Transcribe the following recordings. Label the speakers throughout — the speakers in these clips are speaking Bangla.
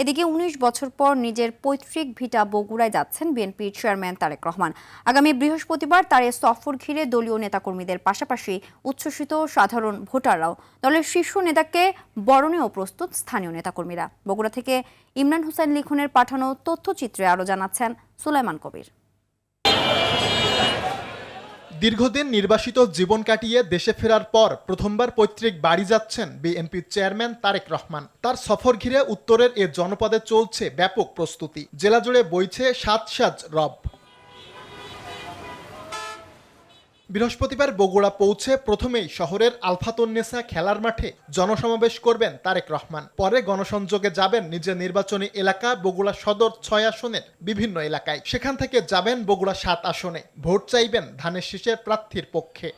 Speaker 1: এদিকে ১৯ বছর পর নিজের পৈতৃক ভিটা বগুড়ায় যাচ্ছেন বিএনপির চেয়ারম্যান তারেক রহমান। আগামী বৃহস্পতিবার তার এ সফর ঘিরে দলীয় নেতাকর্মীদের পাশাপাশি উচ্ছ্বসিত সাধারণ ভোটাররাও। দলের শীর্ষ নেতাকে বরণেও প্রস্তুত স্থানীয় নেতাকর্মীরা। বগুড়া থেকে ইমরান হোসেন লিখনের পাঠানো তথ্যচিত্রে আরও জানাচ্ছেন সুলাইমান কবির।
Speaker 2: দীর্ঘদিন নির্বাসিত জীবন কাটিয়ে দেশে ফেরার পর প্রথমবার পৈতৃক বাড়ি যাচ্ছেন বিএনপির চেয়ারম্যান তারেক রহমান। তার সফর ঘিরে উত্তরের এ জনপদে চলছে ব্যাপক প্রস্তুতি। জেলা জুড়ে বইছে সাজ রব। বৃহস্পতিবার বগুড়া পৌঁছে প্রথমেই শহরের আলফাতুন্নেসা খেলার মাঠে জনসমাবেশ করবেন তারেক রহমান। পরে গণসংযোগে যাবেন নিজের নির্বাচনী এলাকা বগুড়া সদর ৬ আসনের বিভিন্ন এলাকায়। সেখান থেকে যাবেন বগুড়া ৭ আসনে, ভোট চাইবেন ধানের শীষের প্রার্থীর পক্ষে।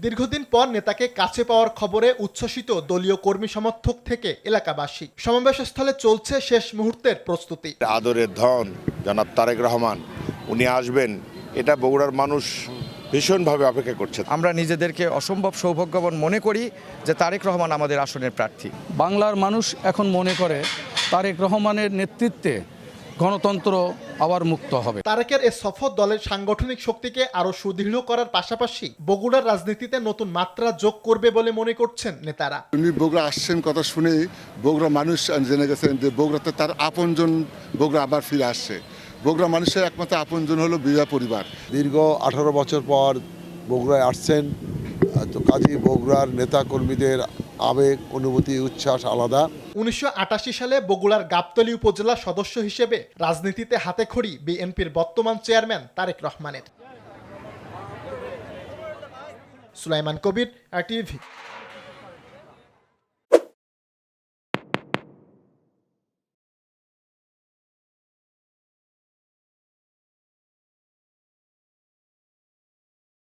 Speaker 2: দীর্ঘদিন পর নেতাকে কাছে পাওয়ার খবরে উচ্ছ্বসিত দলীয় কর্মী সমর্থক থেকে এলাকাবাসী। সমাবেশস্থলে চলছে শেষ মুহূর্তের প্রস্তুতি।
Speaker 3: আদরের ধন জনাব তারেক রহমান উনি আসবেন, এটা বগুড়ার মানুষ ভীষণভাবে অপেক্ষা করছে।
Speaker 4: আমরা নিজেদেরকে অসম্ভব সৌভাগ্যবান মনে করি যে তারেক রহমান আমাদের আসনের প্রার্থী।
Speaker 5: বাংলার মানুষ এখন মনে করে তারেক রহমানের নেতৃত্বে গণতন্ত্র আবার মুক্ত হবে।
Speaker 2: তারেকের এ সফর দলের সাংগঠনিক শক্তিকে আরো সুদৃঢ় করার পাশাপাশি বগুড়ার রাজনীতিতে নতুন মাত্রা যোগ করবে বলে মনে করছেন নেতারা।
Speaker 6: উনি বগুড়া আসছেন কথা শুনেই বগুড়া মানুষ জেনে গেছেন যে বগুড়াতে তার আপনজন বগুড়া আবার ফিরে আসছে। বগুড়া মানুষের একমাত্র আপনজন হলো বিজয় পরিবার।
Speaker 7: দীর্ঘ 18 বছর পর বগুড়ায় আসছেন, তো কাজী বগুড়ার নেতা কর্মীদের আবেগ, অনুভূতি, উচ্ছ্বাস আলাদা।
Speaker 2: ১৯৮৮ সালে বগুড়ার গাবতলী উপজেলা সদস্য হিসেবে রাজনীতিতে হাতেখড়ি বিএনপির বর্তমান চেয়ারম্যান তারেক রহমানের। সুলাইমান কবির, RTV।